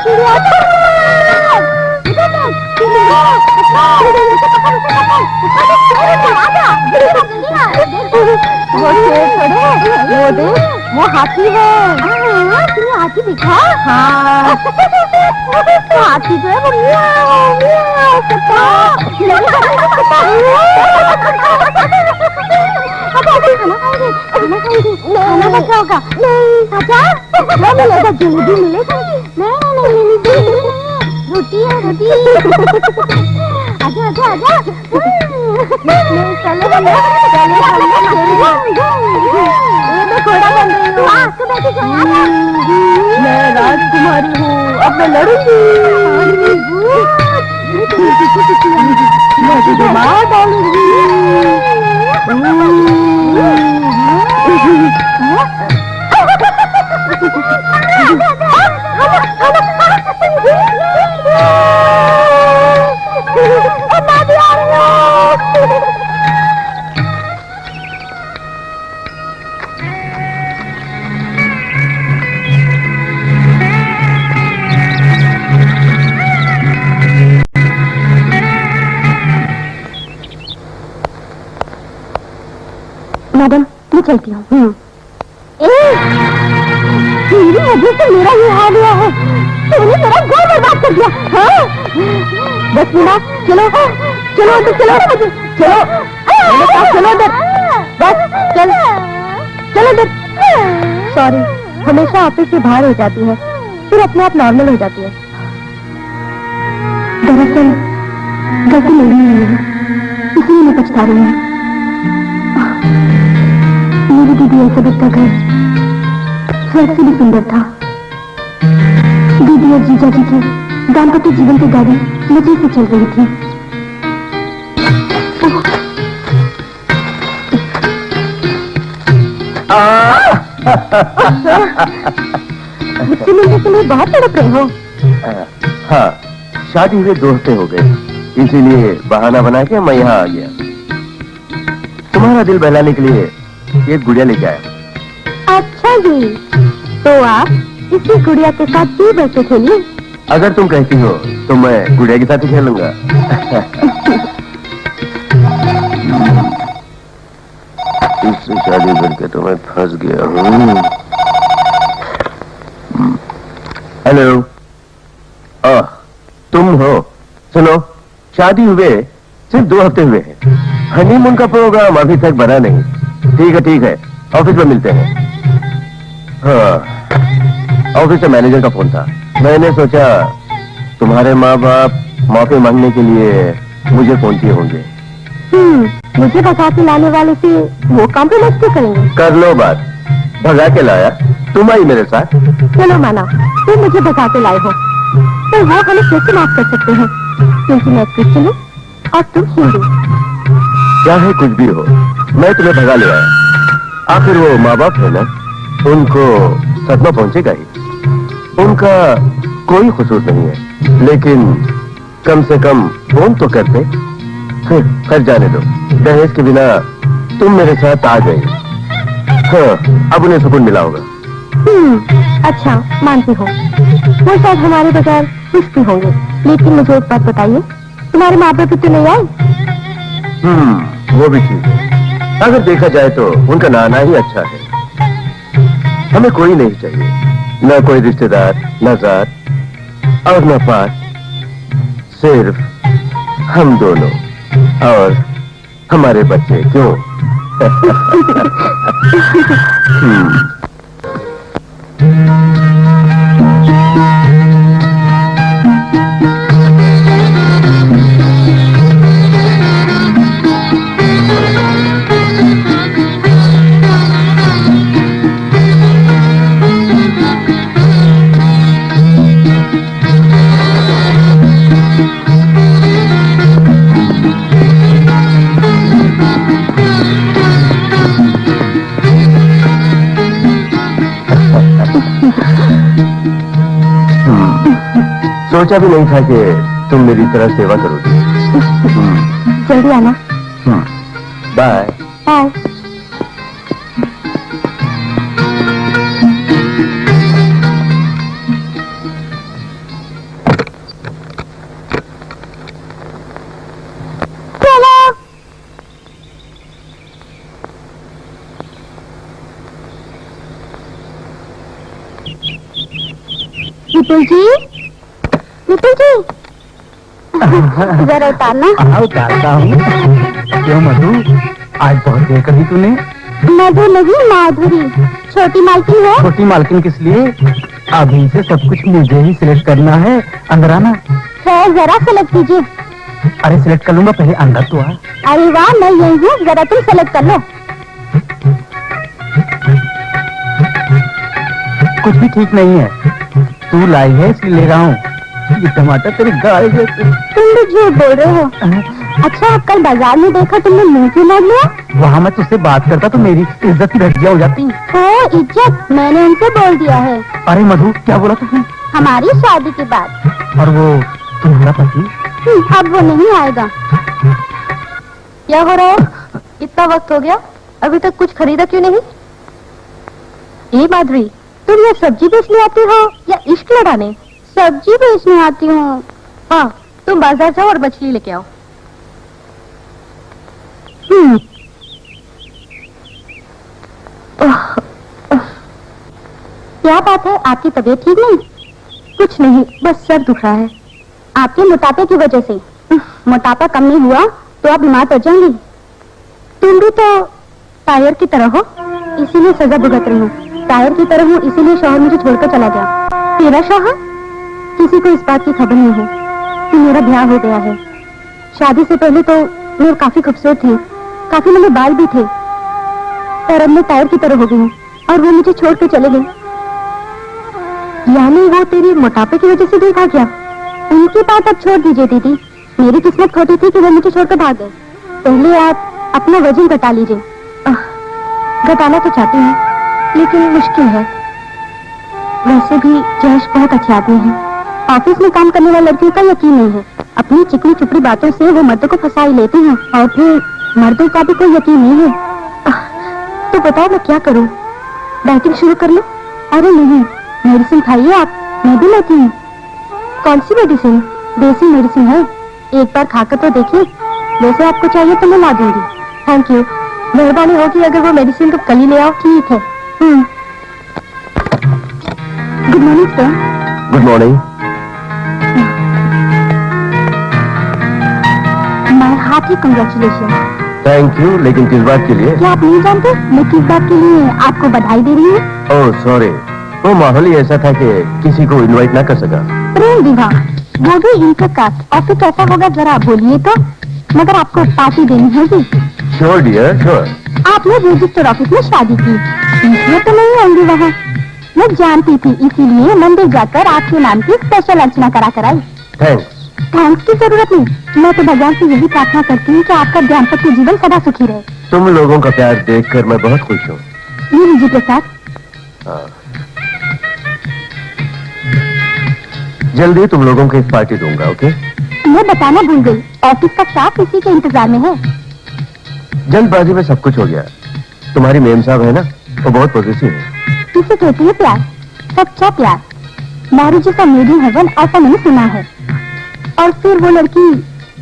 वो हाथी है। तुम्हें हाथी दिखा? हाँ हाथी जो है वो मियाओ मियाओ करता है। खाना कैसा होगा? नहीं खाजा क्या मिलेगा? जलेबी मिलेगा? नहीं रोटी है रोटी। आजा आजा आजा। चलो चलो घोड़ा बन रही हूँ। आपको बैठी सोया। मैं राजकुमारी हूँ, अब मैं लड़ूंगी। मैं तुझे मार डालूंगी। मैडम मैं चलती हूँ। मेरी वजह से मेरा ये हाल हुआ है। तूने मेरा घर बर्बाद कर दिया। हाँ? बस मीना चलो चलो अंदर चलो चलो चलो अंदर बस चल चलो अंदर। सॉरी हमेशा ऑफिस से बाहर हो जाती है फिर अपने आप नॉर्मल हो जाती है। दरअसल गलती मेरी है इसलिए मैं पछता रही हूँ। मेरी दीदी एलिजाबेथ का घर स्वर्ग से भी सुंदर था। दीदी और जीजा जी की दाम्पत्य जीवन की गाड़ी मजे से चल रही थी। मुझसे मिलने के लिए बहुत तड़प रहे हो। हाँ शादी हुए 2 हफ्ते हो गए इसीलिए बहाना बना के मैं यहाँ आ गया। तुम्हारा दिल बहलाने के लिए एक गुड़िया लेके आया। अच्छा जी तो आप इसी गुड़िया के साथ जी भर के खेलिए। अगर तुम कहती हो तो मैं गुड़िया के साथ ही खेलूंगा। इससे शादी करके तो मैं फंस गया हूँ। हेलो तुम हो? सुनो शादी हुए सिर्फ 2 हफ्ते हुए हैं। हनीमून का प्रोग्राम अभी तक बना नहीं। ठीक है ऑफिस में मिलते हैं। हाँ ऑफिस से मैनेजर का फोन था। मैंने सोचा तुम्हारे माँ बाप माफी मांगने के लिए मुझे फोन किए होंगे। मुझे भगा के लाने वाले से वो कॉम्प्रोमाइज क्यों करेंगे? कर लो बात। भगा के लाया तुम आई मेरे साथ। चलो माना तुम मुझे भगा के लाए हो तो वो हमें कैसे माफ कर सकते हैं क्योंकि मैं क्रिश्चियन हूँ और तुम हिंदू। चाहे कुछ भी हो मैं तुम्हें भगा ले आया। आखिर वो माँ बाप है ना उनको सदमा पहुंचेगा ही। उनका कोई कसूर नहीं है लेकिन कम से कम फोन तो करते। खैर जाने दो। दहेज के बिना तुम मेरे साथ आ गई। हाँ अब उन्हें सुकून मिला होगा। अच्छा मानती हूँ वो शायद हमारे बगैर खुश भी होंगे लेकिन मुझे एक बात बताइए तुम्हारे माँ बाप तो नहीं आए? वो भी ठीक है। अगर देखा जाए तो उनका नाना ही अच्छा है। हमें कोई नहीं चाहिए न कोई रिश्तेदार न जात और न पात सिर्फ हम दोनों और हमारे बच्चे। क्यों? सोचा भी नहीं था कि तुम मेरी तरह सेवा करोगी। जल्दी आना। Bye bye. विपुल जी, विपुल जी, जरा उतारना। हाँ उतारता हूँ। क्यों मधु, आज बहुत देर कर दी तूने? मधु नहीं, माधुरी, छोटी मालकिन है। छोटी मालकिन किस लिए? अभी से सब कुछ मुझे ही सिलेक्ट करना है। अंदर आना। खैर जरा सेलेक्ट कीजिए। अरे सिलेक्ट कर लूंगा, पहले अंदर तो आ। अरे वाह, मैं यही हूँ, जरा तुम सेलेक्ट कर लो। कुछ भी ठीक नहीं है, तू लाई है इसलिए ले रहा हूँ। ये टमाटर तेरी गाय जैसे। तुम भी झूठ बोल रहे हो। अच्छा, कल बाजार में देखा तुमने मुंह क्यों मोड़ लिया? वहाँ मैं तुझसे बात करता तो मेरी इज्जत की धज्जियां हो जाती। ओ इज्जत, मैंने उनसे बोल दिया है। अरे मधु, क्या बोला तुमने? हमारी शादी के बाद। और वो तुम्हारा पति? अब वो नहीं आएगा। क्या हो रहा है? इतना वक्त हो गया, अभी तक कुछ खरीदा क्यों नहीं? ये माधुरी, तुम ये सब्जी बेचने आती हो या इश्क लड़ाने? सब्जी बेचने आती हूँ। हाँ, तुम बाजार जाओ और मछली लेके आओ। क्या बात है, आपकी तबीयत ठीक नहीं? कुछ नहीं, बस सर दुख रहा है। आपके मोटापे की वजह से। मोटापा कम नहीं हुआ तो आप बीमार पड़ जाएंगी। तुम भी तो टायर की तरह हो, इसीलिए सजा भुगत रही हूँ। टायर की तरह हूँ, इसीलिए शौहर मुझे छोड़कर चला गया। तेरा शौहर? किसी को इस बात की खबर नहीं है कि मेरा ब्याह हो गया है। शादी से पहले तो मैं काफी खूबसूरत थी, काफी लंबे बाल भी थे, पर अब मैं टायर की तरह हो गई हूँ और वो मुझे छोड़ के चले गए। यानी वो तेरी मोटापे की वजह से देखा क्या? उनकी बात अब छोड़ दीजिए दीदी, मेरी किस्मत खोटी थी कि वो मुझे छोड़कर भाग गए। पहले आप अपना वजन घटा लीजिए। घटाना तो चाहती हूँ, लेकिन मुश्किल है। वैसे भी जयेश बहुत अच्छे आदमी हैं। ऑफिस में काम करने वाली लड़कियों का यकीन नहीं है, अपनी चिकनी चुपड़ी बातों से वो मर्दों को फंसा ही लेते हैं, और फिर मर्दों का भी कोई यकीन नहीं है। तो बताओ मैं क्या करूँ? डाइटिंग शुरू कर लूं? अरे नहीं, मेडिसिन खाइए आप, मैं भी लेती हूँ। कौन सी मेडिसिन? देसी मेडिसिन है, एक बार खाकर तो देखिए। वैसे आपको चाहिए तो मैं ला दूंगी। थैंक यू, मेहरबानी होगी अगर वो मेडिसिन को कल ही ले आओ। ठीक है। Good morning sir. Good morning. My hearty congratulation. Thank you, लेकिन किस बात के लिए? क्या आप नहीं जानते मैं किस बात के लिए आपको बधाई दे रही हूँ? ओह सॉरी, वो माहौल ही ऐसा था कि किसी को इनवाइट ना कर सका। प्रेम विवाह, वो भी इंटरकास्ट, और फिर कैसा होगा जरा बोलिए तो। मगर आपको पार्टी देनी होगी। Sure dear, sure. आपने रजिस्टर ऑफिस में शादी की, इसलिए तो नहीं आऊंगी वहाँ। मैं जानती थी, इसीलिए मंदिर जाकर आपके नाम की स्पेशल अर्चना करा कर आई। थैंक्स। थैंक्स की जरूरत नहीं, मैं तो भगवान से यही प्रार्थना करती हूँ कि आपका दाम्पत्य जीवन सदा सुखी रहे। तुम लोगों का प्यार देखकर मैं बहुत खुश हूँ। ये लीजिए प्रसाद। हाँ। जल्दी तुम लोगों को एक पार्टी दूंगा, ओके? मैं बताना भूल गई, ऑफिस का स्टाफ इसी के इंतजार में है। जल्दबाजी में सब कुछ हो गया। तुम्हारी मेम साहब है ना, वो बहुत पॉजिटिव है। इसे कहती है प्यार, सच्चा प्यार। Marriage is a made in heaven, ऐसा नहीं सुना है। और फिर वो लड़की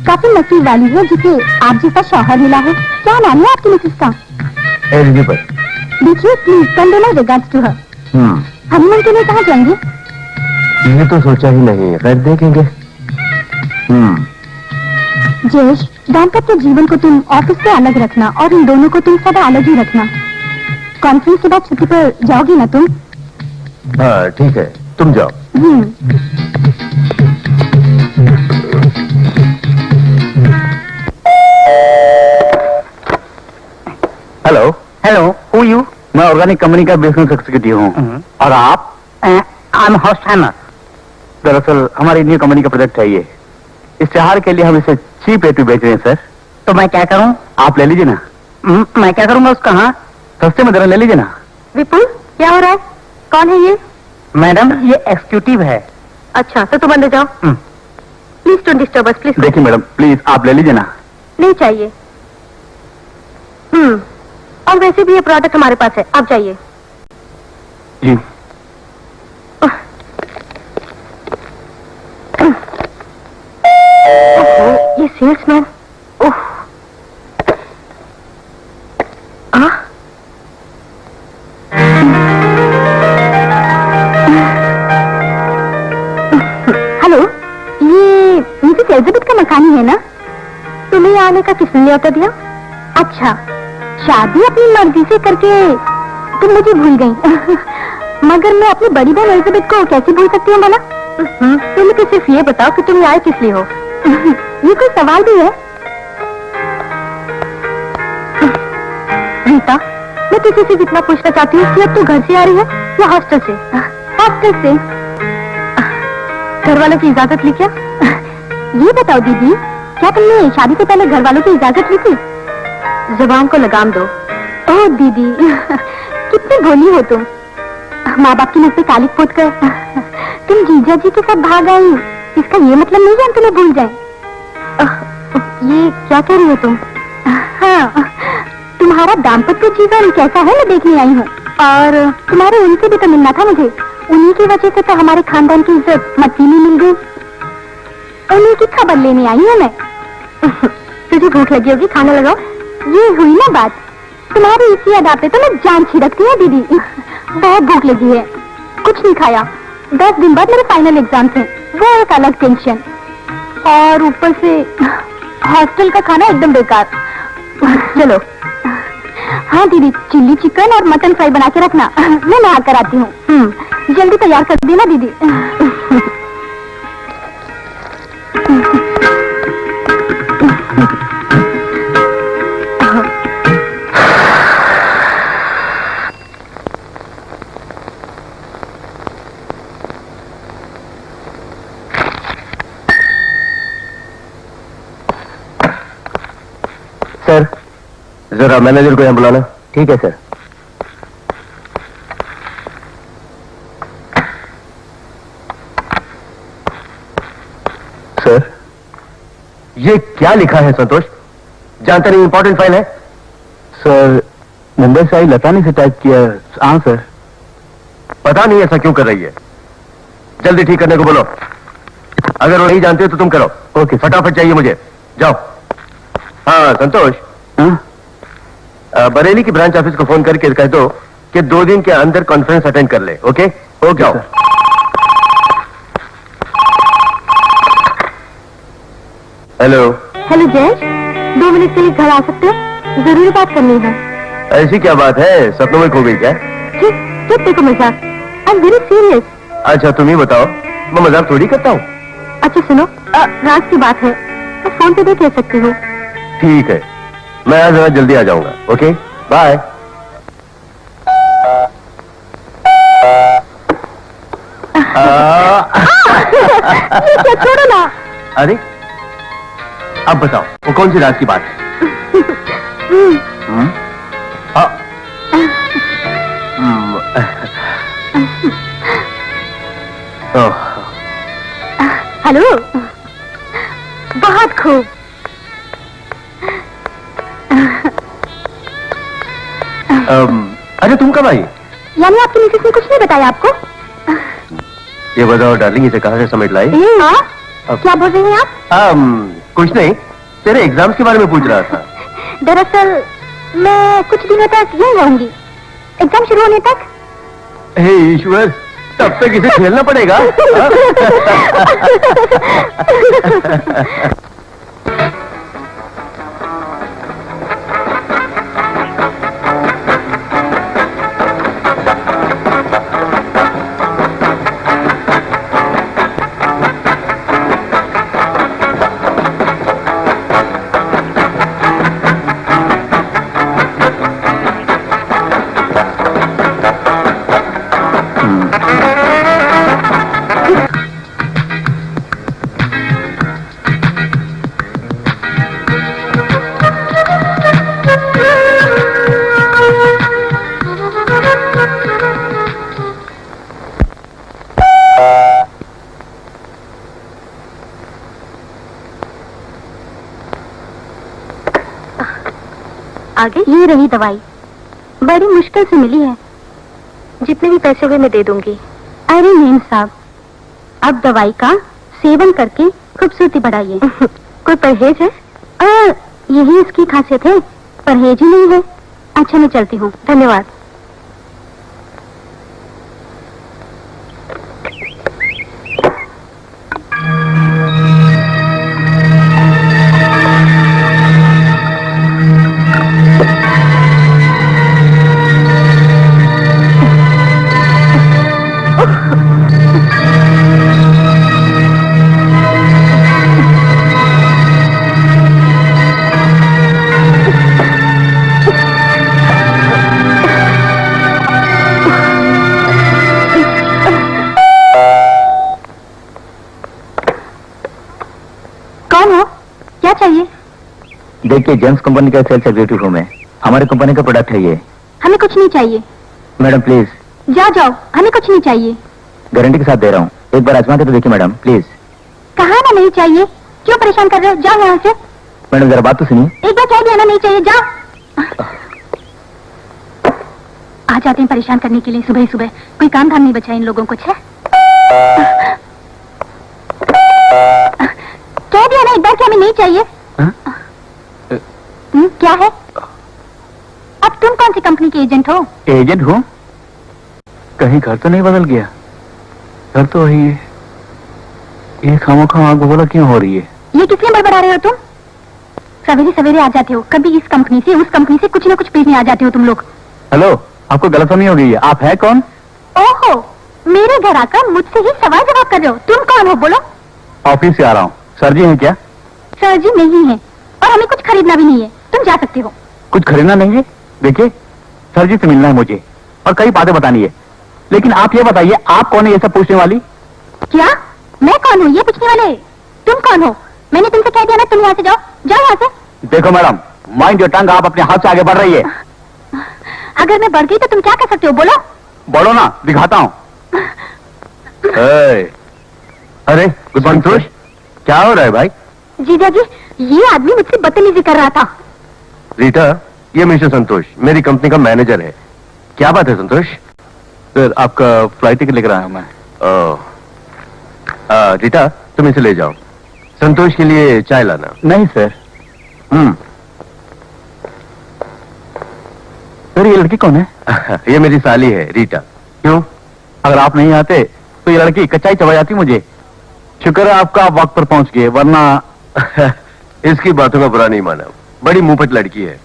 काफी नसीब वाली है जिसे आप जैसा शौहर मिला है। क्या नाम है आपकी मिसेस का? एलिजाबेथ। देखिए please convey my regards to her. Honeymoon के लिए कहाँ जाएंगे? ये तो सोचा ही नहीं, खैर देखेंगे। जयेश, दाम्पत्य जीवन को तुम ऑफिस से अलग रखना और इन दोनों को तुम सदा अलग ही रखना। कॉन्फ्रेंस के बाद छुट्टी पर जाओगी ना तुम? हाँ ठीक है, तुम जाओ। हेलो। Hello, who you? मैं ऑर्गेनिक कंपनी का बिजनेस एग्जीक्यूटिव हूँ। और आप? I am host hammer. दरअसल हमारी न्यू कंपनी का प्रोडक्ट चाहिए, इश्तेहार के लिए हम इसे चीप रेट पे बेच रहे हैं सर। तो मैं क्या करूं? आप ले लीजिए ना। मैं क्या करूंगा उसका? हाँ, सस्ते में जरा ले लीजिए ना। विपुल, क्या हो रहा है? कौन है ये? मैडम, ये एक्सिक्यूटिव है। अच्छा, तो तुम अंदर जाओ। Please don't disturb us, please. देखिए मैडम, प्लीज आप ले लीजिए ना। नहीं चाहिए। और वैसे भी ये प्रोडक्ट हमारे पास है, आप जाइए। जी। ये सेल्समैन, सिखानी है ना? तुम्हें आने का किसने न्योता दिया? अच्छा, शादी अपनी मर्जी से करके तुम मुझे भूल गई। मगर मैं अपनी बड़ी बहन एलिजाबेथ को कैसे भूल सकती हूँ भला? तुम मुझे सिर्फ ये बताओ कि तुम आए किस लिए हो? ये कोई सवाल भी है? रीता, मैं तुझे से जितना पूछना चाहती हूँ कि अब तू घर से आ रही है या हॉस्टल से? हॉस्टल से। घर वालों की इजाजत ली क्या? ये बताओ दीदी, क्या तुमने शादी से पहले घर वालों की इजाजत ली थी? जुबान को लगाम दो। ओह दीदी, कितनी भोली हो तुम। माँ बाप की मुझ पे कालिक पोत कर तुम जीजा जी के साथ भाग आई। इसका ये मतलब नहीं है हम तुम्हें भूल जाएं। ये क्या कह रही हो तुम? हाँ, तुम्हारा दाम्पत्य जीवन कैसा है मैं देखने आई हूँ। और तुम्हारे उनसे भी तो मिलना था मुझे। उन्हीं की वजह से तो हमारे खानदान की इज्जत मट्टी में मिल गई। उन्हीं की खबर लेने आई हूँ मैं। तुझे भूख लगी होगी, खाना लगाओ। ये हुई ना बात। तुम्हारी इसी अदा पे तो मैं जान छिड़कती हूँ दीदी। बहुत भूख लगी है, कुछ नहीं खाया। 10 दिन बाद मेरे फाइनल एग्जाम्स हैं, वो एक अलग टेंशन। और ऊपर से हॉस्टल का खाना एकदम बेकार। चलो। हाँ दीदी, चिल्ली चिकन और मटन फ्राई बना के रखना, मैं नहा कर आती हूँ। जल्दी तैयार कर देना दीदी। सर, जरा मैनेजर को यहाँ बुलाना। ठीक है सर। सर, ये क्या लिखा है संतोष? जानते नहीं इंपॉर्टेंट फाइल है? सर, मुंबई से आई लता ने से टाइप किया। हाँ सर। पता नहीं ऐसा क्यों कर रही है। जल्दी ठीक करने को बोलो। अगर वो नहीं जानते तो तुम करो। ओके, फटाफट चाहिए मुझे। जाओ। हाँ संतोष, बरेली की ब्रांच ऑफिस को फोन करके कह दो कि 2 दिन के अंदर कॉन्फ्रेंस अटेंड कर ले। ओके ओके जाओ। हेलो। हेलो जयेश, 2 मिनट के लिए घर आ सकते हो? जरूरी बात करनी है। ऐसी क्या बात है, सपनों में खो गई क्या? ठीक, देखो मजाक। I am very serious. अच्छा तुम ही बताओ, मैं मजाक थोड़ी करता हूँ। अच्छा सुनो, रात की बात है, मैं फोन पे भी कह सकती हूँ। ठीक है, मैं आज जल्दी आ जाऊंगा। Okay bye. क्या, छोड़ो ना। अरे अब बताओ, वो कौन सी रात की बात है? हेलो, बहुत खूब। अरे तुम कब आई? यानी आपकी मिसेस ने कुछ नहीं बताया आपको? ये बताओ डार्लिंग, इसे कहाँ से समेट लाई? क्या बोल रही हैं आप? कुछ नहीं, तेरे एग्जाम्स के बारे में पूछ रहा था। दरअसल मैं कुछ दिनों तक यहीं रहूंगी, एग्जाम शुरू होने तक। हे ईश्वर, तब तक इसे खेलना पड़ेगा। आगे ये रही दवाई, बड़ी मुश्किल से मिली है। जितने भी पैसे हुए मैं दे दूंगी। अरे नीम साहब, अब दवाई का सेवन करके खूबसूरती बढ़ाइए। कोई परहेज है? यही इसकी खासियत है, परहेज ही नहीं है। अच्छा मैं चलती हूँ, धन्यवाद। देखिए, जेम्स कंपनी का सेल्स एग्जीक्यूटिव हूँ मैं। हमारी कंपनी का प्रोडक्ट है ये। हमें कुछ नहीं चाहिए। Madam please. जाओ जाओ, हमें कुछ नहीं चाहिए। गारंटी के साथ दे रहा हूँ, एक बार आजमा के तो देखिए मैडम प्लीज। कहा ना नहीं चाहिए, क्यों परेशान कर रहे हो? जाओ यहाँ से। मैडम जरा बात तो सुनिए। एक बार कह दिया ना नहीं चाहिए, जाओ। आ जाते हैं परेशान करने के लिए सुबह ही सुबह। कोई काम धाम नहीं बचा इन लोगों को। है कह दिया ना एक बार कि हमें नहीं चाहिए। क्या है? अब तुम कौन सी कंपनी के एजेंट हो? एजेंट हूँ? कहीं घर तो नहीं बदल गया? घर तो वही है। ये खामोखा आग बबूला क्यों हो रही है? ये किस लिए बड़बड़ा रहे हो तुम? सवेरे सवेरे आ जाते हो, कभी इस कंपनी से उस कंपनी से कुछ न कुछ पीछे आ जाते हो तुम लोग। हेलो, आपको गलतफहमी हो गई है। आप है कौन? ओहो, मेरे घर आकर मुझसे ही सवाल जवाब कर रहे हो। तुम कौन हो बोलो? ऑफिस से आ रहा हूँ। सर जी हैं क्या? सर जी नहीं है, और हमें कुछ खरीदना भी नहीं है। तुम जा सकते हो। कुछ खरीदना नहीं है? देखिए, सर जी से मिलना है मुझे और कई बातें बतानी है, लेकिन आप ये बताइए, आप कौन है ये सब पूछने वाली? क्या मैं कौन हूँ ये पूछने वाले? तुम कौन हो? मैंने तुमसे कह दिया ना, तुम यहाँ से जाओ। जाओ यहाँ से। देखो मैडम, माइंड योर टंग। आप अपने हाथ से आगे बढ़ रही है। अगर मैं बढ़ गई तो तुम क्या कर सकते हो? बोलो। बढ़ो ना, दिखाता हूँ। अरे गुड मॉर्निंग संतोष, क्या हो रहा है भाई? जीजा जी, ये आदमी मुझसे बदतमीजी कर रहा था। रीटा, ये मिस्टर संतोष मेरी कंपनी का मैनेजर है। क्या बात है संतोष? सर, आपका फ्लाइट टिकट लेकर आया हूं मैं। रीटा, तुम इसे ले जाओ। संतोष के लिए चाय लाना। नहीं सर। सर, ये लड़की कौन है? ये मेरी साली है रीटा। क्यों? अगर आप नहीं आते तो ये लड़की कच्चाई चबा जाती मुझे। शुक्र है आपका आप वक्त पर पहुंच गए, वरना इसकी बातों का बुरा नहीं माना। बड़ी मुंहफट लड़की है।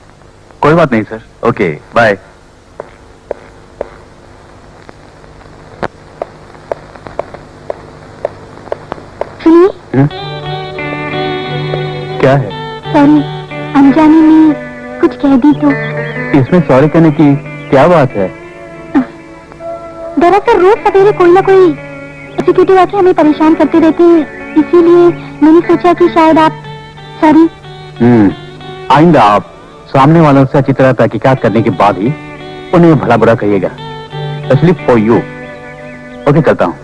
कोई बात नहीं सर। Okay bye. सुनिए। क्या है? सॉरी, अनजाने में कुछ कह दी तो। इसमें सॉरी कहने की क्या बात है? दरअसल रोज सवेरे कोई ना कोई एग्जीक्यूटिव आके हमें परेशान करते रहते हैं, इसीलिए मैंने सोचा कि शायद आप सॉरी। आइंदा आप सामने वालों से अच्छी तरह तहकीकात करने के बाद ही उन्हें भला बुरा कहिएगा। Specially for you. ओके, चलता हूँ।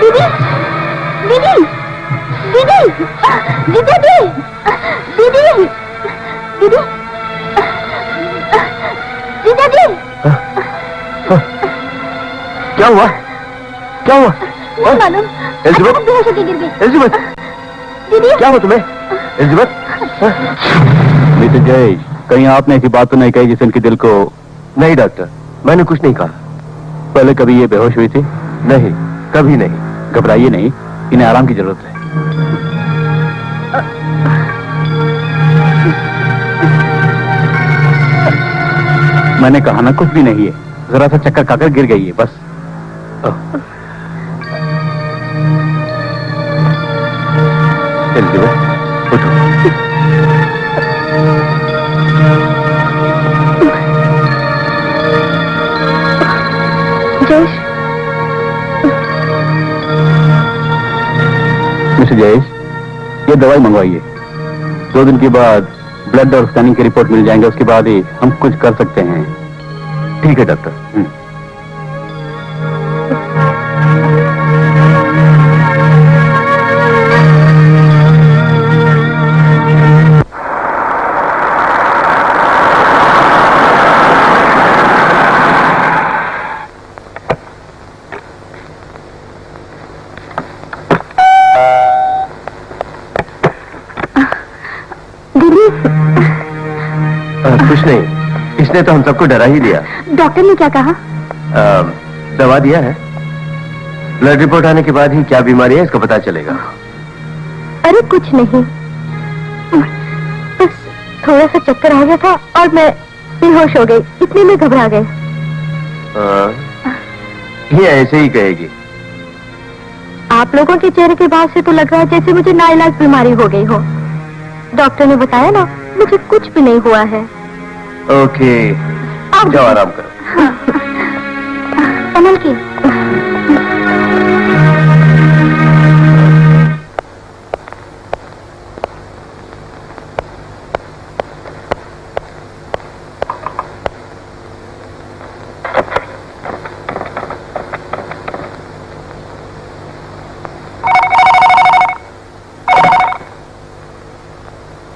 दीदी, दीदी, दीदी, जीजा जी, दीदी, दीदी, जीजा जी। क्या हुआ? क्या हुआ? नहीं मालूम, एलिज़ाबेथ? अचानक बेहोश होके गिर गई। एलिज़ाबेथ, दीदी, क्या हुआ तुम्हें? एलिज़ाबेथ? मिस्टर जयेश, कहीं आपने ऐसी बात तो नहीं कही जिससे इनके दिल को? नहीं डॉक्टर, मैंने कुछ नहीं कहा। पहले कभी ये बेहोश हुई थी? नहीं, कभी नहीं। घबराइए नहीं, इन्हें आराम की जरूरत है। मैंने कहा ना कुछ भी नहीं है, जरा सा चक्कर खाकर गिर गई है बस। एलिज़ाबेथ, उठो। जयेश, मिस्टर जयेश, ये दवाई मंगवाइए। 2 दिन के बाद ब्लड और स्कैनिंग की रिपोर्ट मिल जाएंगे, उसके बाद ही हम कुछ कर सकते हैं। ठीक है डॉक्टर। कुछ नहीं, इसने तो हम सबको डरा ही दिया। डॉक्टर ने क्या कहा? दवा दिया है। ब्लड रिपोर्ट आने के बाद ही क्या बीमारी है इसका पता चलेगा। अरे कुछ नहीं, बस थोड़ा सा चक्कर आ गया था और मैं बेहोश हो गई, इतने में घबरा गए। ये ऐसे ही कहेगी। आप लोगों के चेहरे के भाव से तो लग रहा है जैसे मुझे नाइलाज बीमारी हो गई हो। डॉक्टर ने बताया ना, मुझे कुछ भी नहीं हुआ है। ओके, जाओ आराम करो। कमल की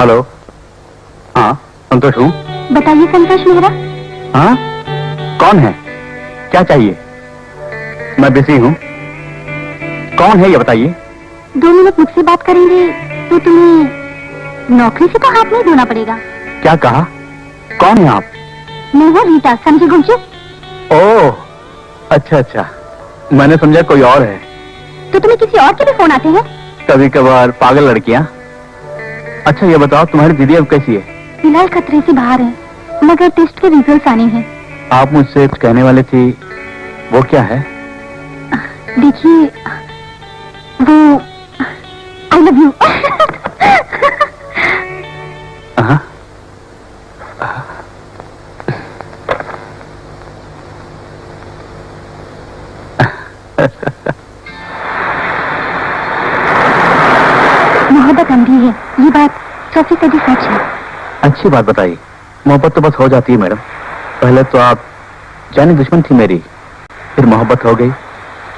हेलो। हाँ, संतोष हूँ। बताइए संतोष मेहरा। हाँ, कौन है? क्या चाहिए? मैं बिजी हूँ। कौन है ये बताइए। 2 मिनट मुझसे बात करेंगे तो तुम्हें नौकरी से तो हाथ नहीं धोना पड़ेगा। क्या कहा? कौन है आप? मैं हूँ रीटा, समझे गुंजू? ओह, अच्छा अच्छा, मैंने समझा कोई और है। तो तुम्हें किसी और के भी फोन आते हैं? कभी कभार पागल लड़कियां। अच्छा ये बताओ, तुम्हारी दीदी अब कैसी है? फिलहाल खतरे से बाहर है, मगर टेस्ट के रिजल्ट आने हैं। आप मुझसे कुछ कहने वाले थी, वो क्या है? देखिए, वो आई लव यू। हाँ? मोहब्बत अंधी है, ये बात 100% सच है। अच्छी बात बताई। मोहब्बत तो बस हो जाती है मैडम। पहले तो आप जानी दुश्मन थी मेरी, फिर मोहब्बत हो गई।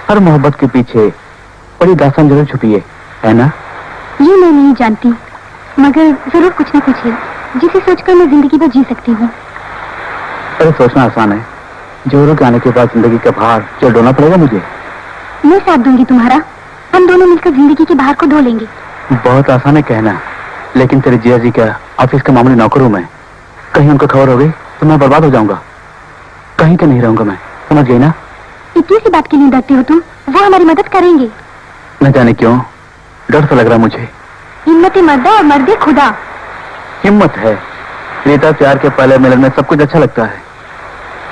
हर मोहब्बत के पीछे बड़ी दास्तान जरूर छुपी है ना? ये मैं नहीं जानती, मगर जरूर कुछ न कुछ है जिसे सोचकर मैं जिंदगी भर जी सकती हूँ। अरे सोचना आसान है, जोरों के आने के बाद जिंदगी का भार चल ढोना पड़ेगा मुझे। मैं साथ दूंगी तुम्हारा, हम दोनों मिलकर जिंदगी के भार को ढो लेंगे। बहुत आसान है कहना, लेकिन तेरे जिया जी का ऑफिस का मामूली नौकर हूं मैं। कहीं उनको खबर हो गई तो मैं बर्बाद हो जाऊंगा। कहीं का नहीं रहूंगा मैं, समझ गई ना? इतनी सी बात के लिए डरते हो तुम? वो हमारी मदद करेंगे। न जाने क्यों डर सा लग रहा मुझे। हिम्मत मर्दा और मर्दे खुदा। हिम्मत है रीता, प्यार के पहले मिलन में सब कुछ अच्छा लगता है।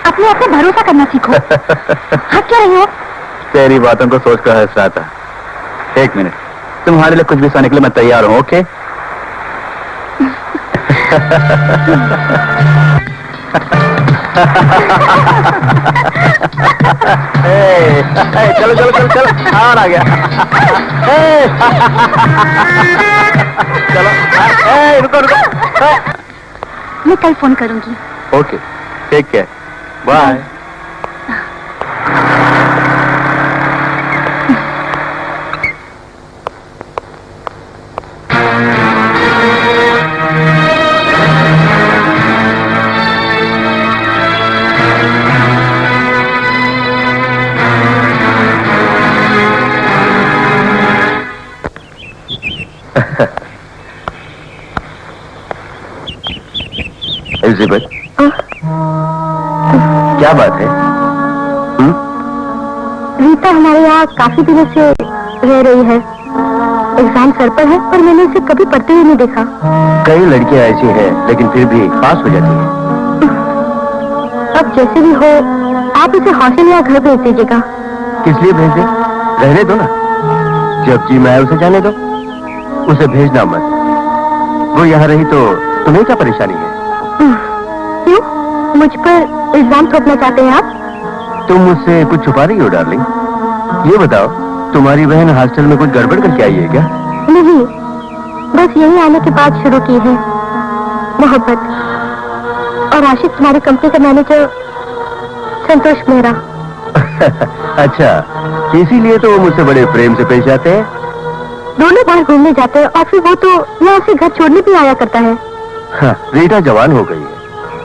अपने आप पे भरोसा करना सीखो। हाँ क्या रहे हो? तेरी बातों को सोचकर हंस रहा था। एक मिनट, तुम्हारे लिए कुछ भी सहने के लिए मैं तैयार हूँ। ओके? चलो चलो चलो चलो, और आ गया। चलो, रुको रुको। मैं कल फोन करूंगी। Okay, take care, bye. Elizabeth, क्या बात है? रीता हमारे यहाँ काफी दिनों से रह रही है। एग्जाम सर पर है, पर मैंने उसे कभी पढ़ते हुए नहीं देखा। कई लड़कियां ऐसी हैं, लेकिन फिर भी पास हो जाती हैं। अब जैसे भी हो, आप इसे हॉस्टल या घर भेज दीजिएगा। किस लिए भेज दे? रहने दो ना, जब जी मैं उसे जाने दो। उसे भेजना मत। वो यहाँ रही तो तुम्हें क्या परेशानी है? क्यों? मुझ पर इल्जाम थोपना चाहते हैं आप? तुम मुझसे कुछ छुपा रही हो डार्लिंग? ये बताओ, तुम्हारी बहन हॉस्टल में कुछ गड़बड़ करके आई है क्या? नहीं, बस यही आने के बाद शुरू की है मोहब्बत। और आशिक तुम्हारी कंपनी का मैनेजर संतोष मेहरा। अच्छा, इसीलिए तो वो मुझसे बड़े प्रेम से पेश आते हैं। दोनों बाहर घूमने जाते हैं और फिर वो तो यहाँ से घर छोड़ने भी आया करता है। हाँ, रीटा जवान हो गई है,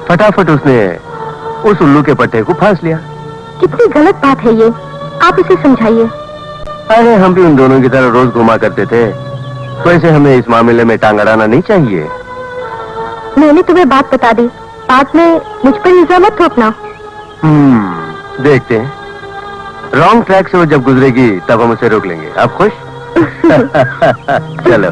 फटाफट उसने उस उल्लू के पट्टे को फांस लिया। कितनी गलत बात है ये, आप इसे समझाइए। अरे हम भी उन दोनों की तरह रोज घुमा करते थे, वैसे हमें इस मामले में टांग अड़ाना नहीं चाहिए। मैंने तुम्हें बात बता दी, बाद में मुझ पर इल्जाम मत थोपना। देखते हैं, रॉन्ग ट्रैक से वो जब गुजरेगी तब हम उसे रोक लेंगे। आप खुश? चलो।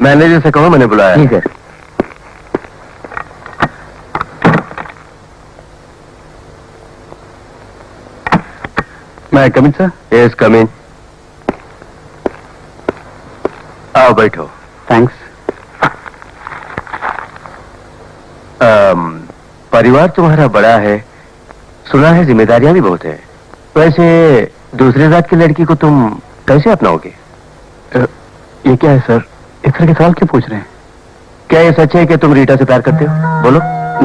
मैनेजर से कहो मैंने बुलाया। ठीक है। मैं कमिंग सर? यस कम इन। आओ बैठो। थैंक्स। परिवार तुम्हारा बड़ा है, सुना है जिम्मेदारियां भी बहुत है। वैसे दूसरे जात की लड़की को तुम कैसे अपनाओगे? ये क्या है सर, इस तरह के सवाल क्यों पूछ रहे हैं? क्या ये सच है कि तुम रीटा से प्यार करते हो? बोलो।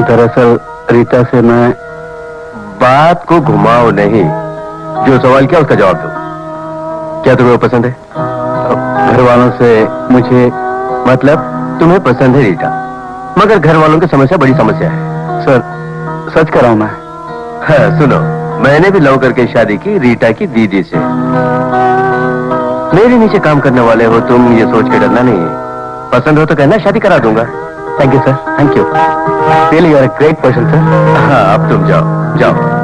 दरअसल रीटा से मैं... बात को घुमाओ नहीं, जो सवाल किया उसका जवाब दो। क्या तुम्हें वो पसंद है? घर वालों से मुझे... मतलब तुम्हें पसंद है रीटा, मगर घर वालों की समस्या बड़ी समस्या है। सर सच कर रहा हूं मैं। हाँ, सुनो, मैंने भी लव करके शादी की रीटा की दीदी से। मेरे नीचे काम करने वाले हो तुम, ये सोच के डरना नहीं है। पसंद हो तो कहना, शादी करा दूंगा। Thank you sir, thank you. Really you are a great person sir. हाँ, अब तुम जाओ जाओ।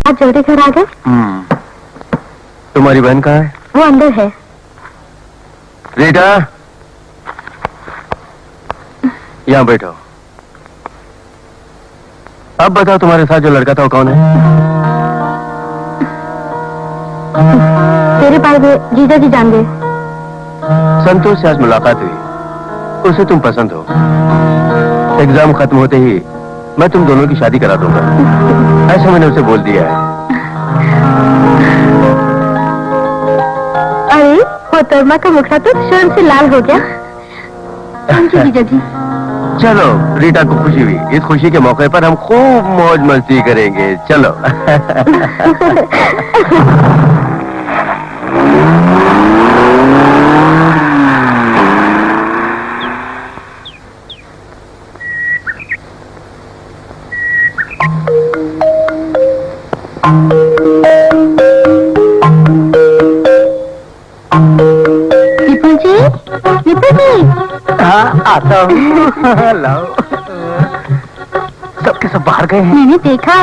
आज जल्दी घर आ गए? तुम्हारी बहन कहाँ है? वो अंदर है। रीटा, यहाँ बैठो। अब बताओ, तुम्हारे साथ जो लड़का था वो कौन है? तेरे पास जीजा जी जान गए। संतोष से आज मुलाकात हुई, उसे तुम पसंद हो। एग्जाम खत्म होते ही मैं तुम दोनों की शादी करा दूंगा, ऐसा मैंने उसे बोल दिया है। अरे मोहतरमा का मुखड़ा तो शर्म से लाल हो गया। थैंक यू जीजा जी। चलो, रीटा को खुशी हुई, इस खुशी के मौके पर हम खूब मौज मस्ती करेंगे। चलो। विपुल जी, विपुल जी। हाँ, आता हूँ। लाओ। सबके सब बाहर गए हैं। मैंने देखा।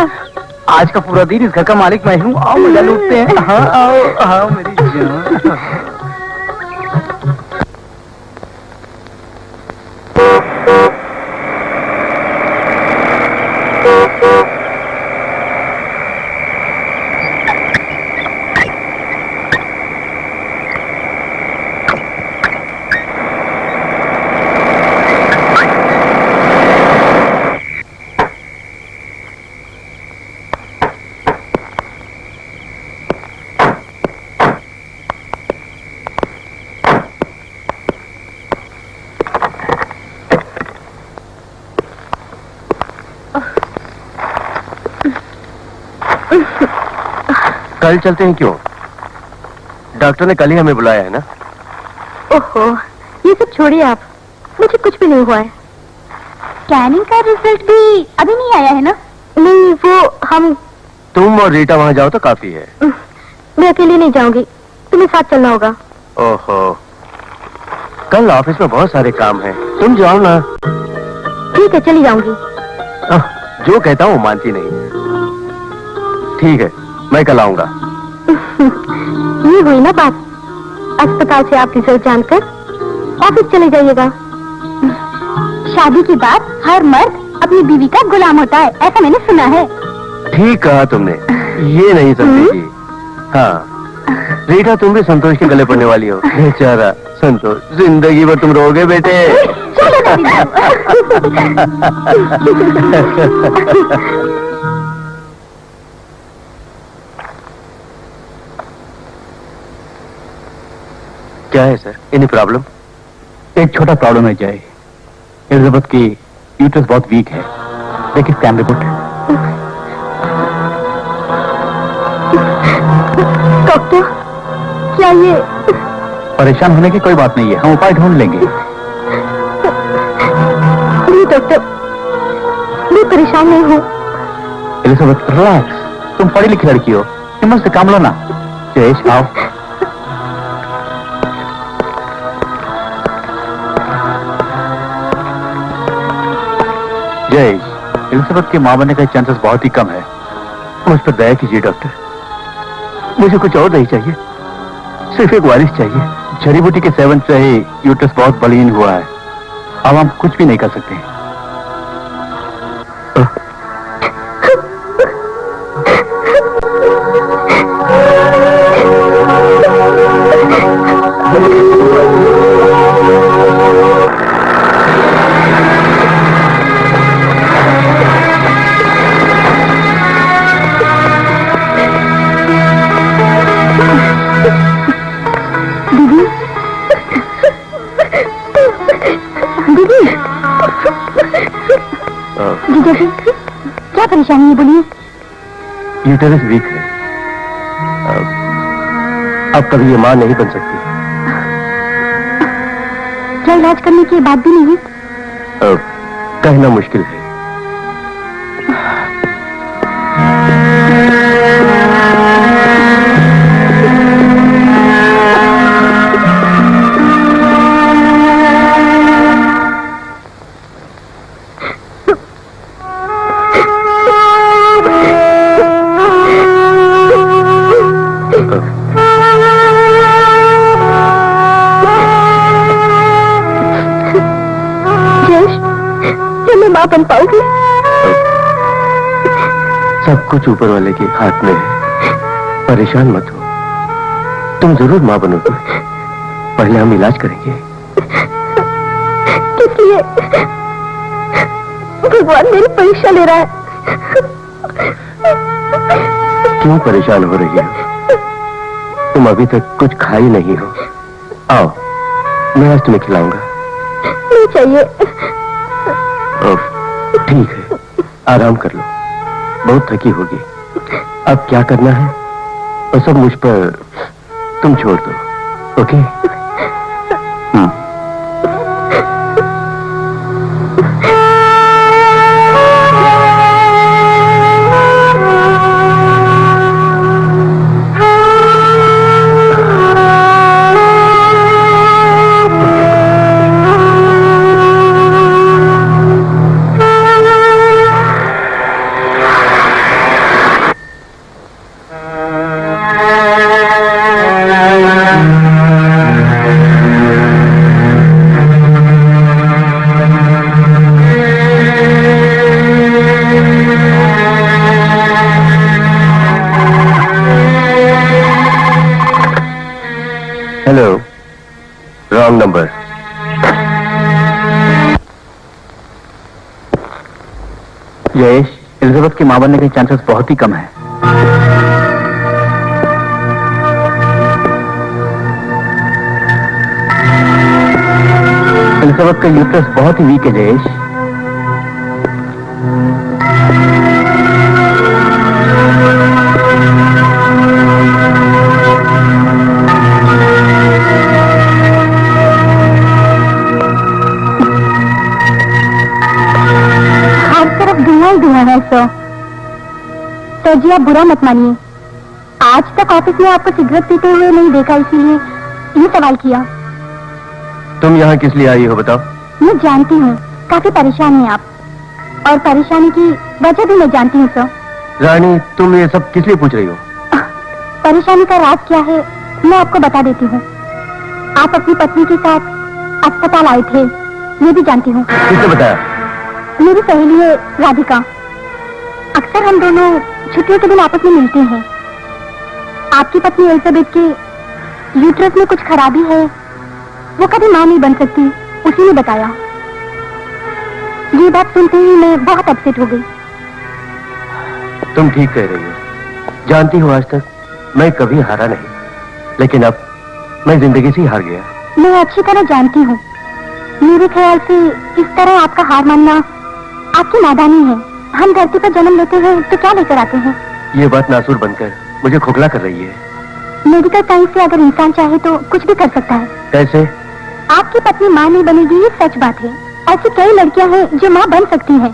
आज का पूरा दिन इस घर का मालिक मैं हूँ। आओ मजा लूटते हैं। हाँ आओ, आओ मेरी जान। कल चलते हैं क्यों? डॉक्टर ने कल ही हमें बुलाया है ना। ओहो, ये सब छोड़िए आप, मुझे कुछ भी नहीं हुआ है। स्कैनिंग का रिजल्ट भी अभी नहीं आया है ना? नहीं, वो हम... तुम और रीटा वहां जाओ तो काफी है। मैं अकेली नहीं जाऊंगी, तुम्हें साथ चलना होगा। ओहो, कल ऑफिस में बहुत सारे काम हैं, तुम जाओ ना। ठीक है, चली जाऊंगी। जो कहता हूँ वो मानती नहीं। ठीक है, मैं कल आऊंगा। ये हुई ना बात। अस्पताल से आप रिजल्ट जानकर ऑफिस चले जाइएगा। शादी के बाद हर मर्द अपनी बीवी का गुलाम होता है, ऐसा मैंने सुना है। ठीक कहा तुमने, ये नहीं समझेगी। हाँ, रीटा तुम भी संतोष के गले पड़ने वाली हो। बेचारा संतोष, जिंदगी भर तुम रोगे बेटे। चलो क्या है सर, एनी प्रॉब्लम? एक छोटा प्रॉब्लम है जय। एलिजाबेथ की यूट्रस बहुत वीक है। देखिए स्कैन रिपोर्ट। डॉक्टर, क्या ये... परेशान होने की कोई बात नहीं है, हम उपाय ढूंढ लेंगे। नहीं डॉक्टर, मैं परेशान नहीं हूँ। एलिजाबेथ रिलैक्स, तुम पढ़ी लिखी लड़की हो, हिम्मत से काम लो ना। जयेश आओ। जय, एलिजाबेथ के मां बनने का चांसेस बहुत ही कम है। मुझ पर दया कीजिए डॉक्टर, मुझे कुछ और नहीं चाहिए, सिर्फ एक वारिस चाहिए। जड़ी बूटी के सेवन से ही यूट्रस बहुत बलहीन हुआ है, अब हम कुछ भी नहीं कर सकते। जीजाजी, क्या परेशानी है बोलिए? यूटेरस वीक है, अब कभी ये मां नहीं बन सकती। क्या इलाज करने की बात भी नहीं है? कहना मुश्किल है। मां बन पाओगी? सब कुछ ऊपर वाले के हाथ में है, परेशान मत हो, तुम जरूर मां बनोगे। पहले हम इलाज करेंगे। किस लिए? भगवान मेरी परीक्षा ले रहा है। क्यों परेशान हो रही हो? तुम अभी तक कुछ खाई नहीं हो। आओ, मैं आज तुम्हें खिलाऊंगा। नहीं चाहिए। ठीक है, आराम कर लो, बहुत थकी होगी। अब क्या करना है वो सब मुझ पर तुम छोड़ दो, okay? Hello, wrong number. Jayesh, Elizabeth की मां बनने के चांसेस बहुत ही कम है। एलिजाबेथ का यूट्रस बहुत ही वीक है जयेश। तो जी आप बुरा मत मानिए, आज तक ऑफिस में आपको सिगरेट पीते हुए नहीं देखा, इसीलिए ये सवाल किया। तुम यहाँ किस लिए आई हो बताओ? मैं जानती हूँ काफी परेशान हैं आप, और परेशानी की वजह भी मैं जानती हूँ सर। रानी, तुम ये सब किस लिए पूछ रही हो? परेशानी का राज क्या है मैं आपको बता देती हूँ। आप अपनी पत्नी के साथ अस्पताल आए थे, ये भी जानती हूँ। किसने बताया? मेरी सहेली है राधिका, अक्सर हम दोनों छुट्टियों के दिन आपस में मिलते हैं। आपकी पत्नी एलिजाबेथ के यूट्रस में कुछ खराबी है, वो कभी मां नहीं बन सकती, उसी ने बताया। ये बात सुनते ही मैं बहुत अपसेट हो गई। तुम ठीक कह रही हो, जानती हो आज तक मैं कभी हारा नहीं, लेकिन अब मैं जिंदगी से ही हार गया। मैं अच्छी तरह जानती हूँ, मेरे ख्याल से इस तरह आपका हार मानना आपकी नादानी है। हम धरती पर जन्म लेते हैं तो क्या लेकर आते हैं? ये बात नासूर बनकर मुझे खोखला कर रही है। मेडिकल साइंस से अगर इंसान चाहे तो कुछ भी कर सकता है। कैसे? आपकी पत्नी मां नहीं बनेगी ये सच बात है। ऐसी कई लड़कियां हैं जो मां बन सकती हैं।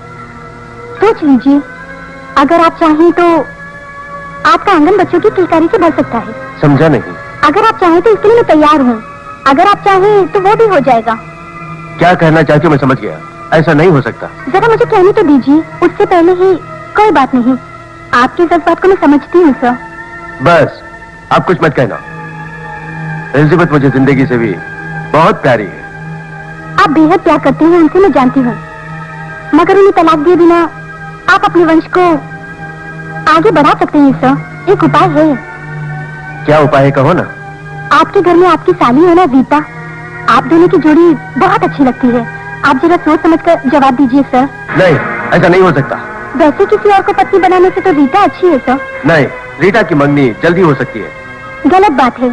सोच लीजिए, अगर आप चाहें तो आपका आंगन बच्चों की किलकारी से भर सकता है। समझा नहीं। अगर आप चाहें तो इसके लिए मैं तैयार हूँ। अगर आप चाहें तो वो भी हो जाएगा। क्या कहना चाहती हो मैं समझ गया। ऐसा नहीं हो सकता। जरा मुझे कहने तो दीजिए, उससे पहले ही। कोई बात नहीं, आपके जज्बात को मैं समझती हूँ सर। बस आप कुछ मत कहना। एलिजाबेथ मुझे जिंदगी से भी बहुत प्यारी है। आप बेहद प्यार करते हैं उनसे, मैं जानती हूँ, मगर उन्हें तलाक दिए बिना आप अपने वंश को आगे बढ़ा सकते हैं सर। एक उपाय है। क्या उपाय है, कहो ना। आपके घर में आपकी साली है ना रीता, आप दोनों की जोड़ी बहुत अच्छी लगती है। आप जरा सोच समझकर जवाब दीजिए सर। नहीं, ऐसा नहीं हो सकता। वैसे किसी और को पत्नी बनाने से तो रीता अच्छी है सर। नहीं, रीटा की मंगनी जल्दी हो सकती है। गलत बात है।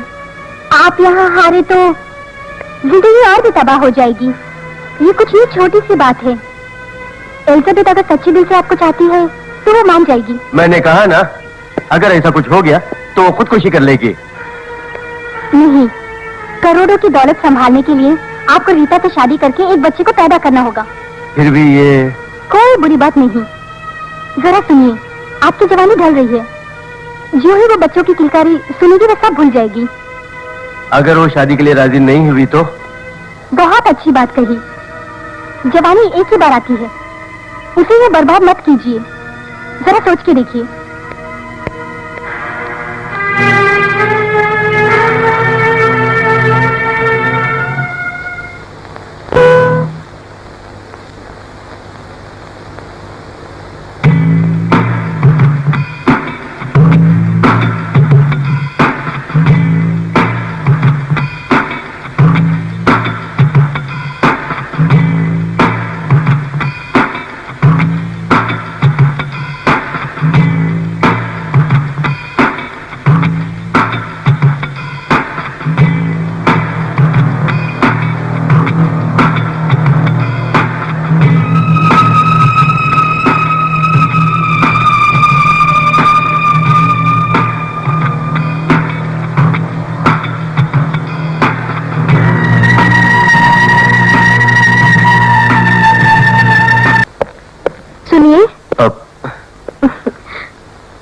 आप यहाँ हारे तो जिंदगी और भी तबाह हो जाएगी। ये कुछ ही छोटी सी बात है। एलिजाबेथ अगर सच्चे दिल से आपको चाहती है तो वो मान जाएगी। मैंने कहा ना, अगर ऐसा कुछ हो गया तो वो खुदकुशी कर लेगी। नहीं, करोड़ों की दौलत संभालने के लिए आपको रीता से शादी करके एक बच्चे को पैदा करना होगा। फिर भी ये कोई बुरी बात नहीं। जरा सुनिए, आपकी जवानी ढल रही है। जो ही वो बच्चों की किलकारी सुनेगी वो सब भूल जाएगी। अगर वो शादी के लिए राजी नहीं हुई तो? बहुत अच्छी बात कही। जवानी एक ही बार आती है, उसे ये बर्बाद मत कीजिए। जरा सोच के देखिए।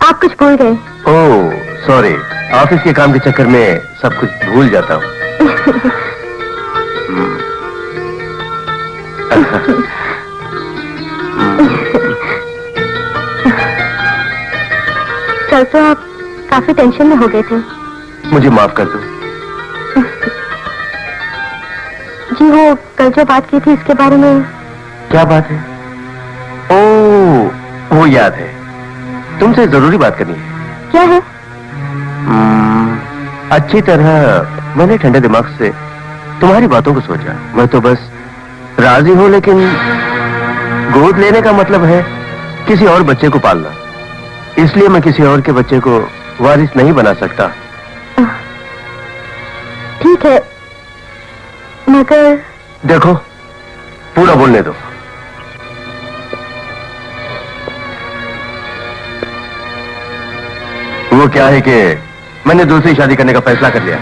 आप कुछ भूल गए। ओह सॉरी, ऑफिस के काम के चक्कर में सब कुछ भूल जाता हूँ। कल तो आप काफी टेंशन में हो गए थे। मुझे माफ कर दो। जी वो कल जो बात की थी इसके बारे में। क्या बात है? ओह, वो याद है, तुमसे जरूरी बात करनी है। क्या है? अच्छी तरह मैंने ठंडे दिमाग से तुम्हारी बातों को सोचा। मैं तो बस राजी हूं, लेकिन गोद लेने का मतलब है किसी और बच्चे को पालना। इसलिए मैं किसी और के बच्चे को वारिस नहीं बना सकता। ठीक है, मगर देखो, पूरा बोलने दो। वो क्या है कि मैंने दूसरी शादी करने का फैसला कर लिया।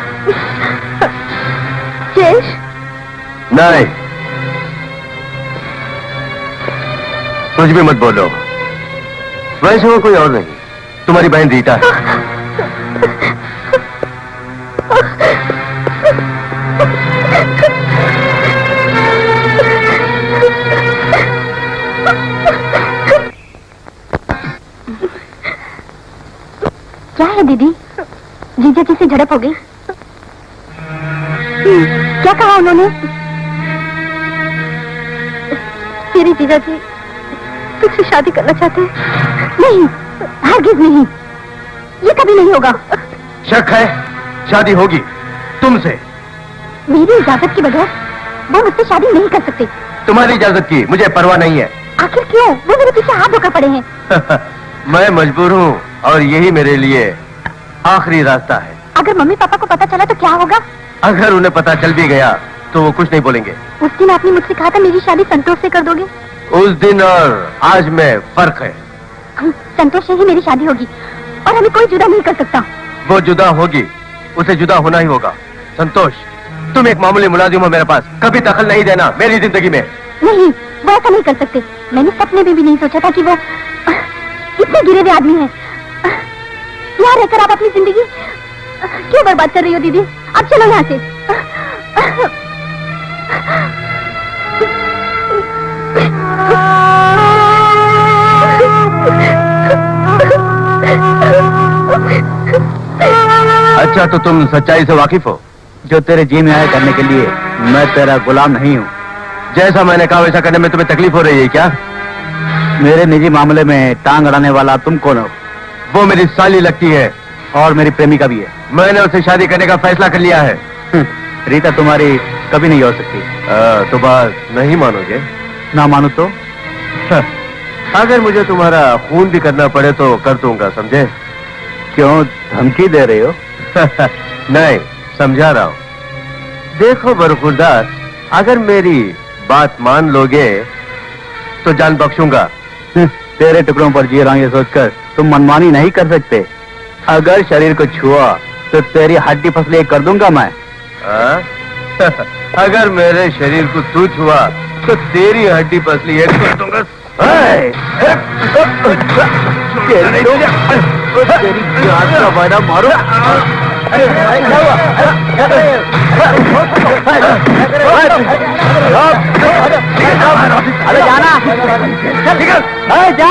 जयेश? नहीं, कुछ भी मत बोलो। वैसे वो कोई और नहीं, तुम्हारी बहन रीटा है। क्या है दीदी? जीजा जी से झड़प हो गई? क्या कहा उन्होंने? तेरे जीजा जी तुझसे शादी करना चाहते हैं? नहीं, हरगिज नहीं, ये कभी नहीं होगा। शक है? शादी होगी तुमसे। मेरी इजाजत के बगैर वो मुझसे शादी नहीं कर सकते। तुम्हारी इजाजत की मुझे परवाह नहीं है। आखिर क्यों? वो मेरे पीछे हाथ धोकर पड़े हैं। मैं मजबूर हूँ और यही मेरे लिए आखिरी रास्ता है। अगर मम्मी पापा को पता चला तो क्या होगा? अगर उन्हें पता चल भी गया तो वो कुछ नहीं बोलेंगे। उस दिन आपने मुझसे कहा था मेरी शादी संतोष से कर दोगे। उस दिन और आज में फर्क है। संतोष से ही मेरी शादी होगी और हमें कोई जुदा नहीं कर सकता। वो जुदा होगी, उसे जुदा होना ही होगा। संतोष, तुम एक मामूली मुलाजिम हो मेरे पास, कभी दखल नहीं देना मेरी जिंदगी में। नहीं, वो ऐसा नहीं कर सकते। मैंने सपने में भी नहीं सोचा था कि वो इतने गिरे हुए आदमी हैं। यहाँ रहकर आप अपनी जिंदगी क्यों बर्बाद कर रही हो दीदी? अब चलो यहाँ से। अच्छा, तो तुम सच्चाई से वाकिफ हो? जो तेरे जी में आए करने के लिए मैं तेरा गुलाम नहीं हूँ। जैसा मैंने कहा वैसा करने में तुम्हें तकलीफ हो रही है क्या? मेरे निजी मामले में टांग अड़ाने वाला तुम कौन हो? वो मेरी साली लगती है और मेरी प्रेमिका भी है। मैंने उससे शादी करने का फैसला कर लिया है। रीता तुम्हारी कभी नहीं हो सकती। तो बात नहीं मानोगे? ना मानो तो? अगर मुझे तुम्हारा खून भी करना पड़े तो कर दूंगा, समझे? क्यों धमकी दे रहे हो? नहीं, समझा रहा हूँ। देखो बरखुरदार, अगर मेरी बात मान लोगे तो जान बख्शूंगा। तेरे टुकड़ों पर जी रहा हूं ये सोचकर तुम मनमानी नहीं कर सकते। अगर शरीर को छुआ तो तेरी हड्डी फसली एक कर दूंगा मैं। अगर मेरे शरीर को तू छुआ तो तेरी हड्डी पसली एक कर दूंगा। तेरी जान का वादा मारो। अरे जाना, जा।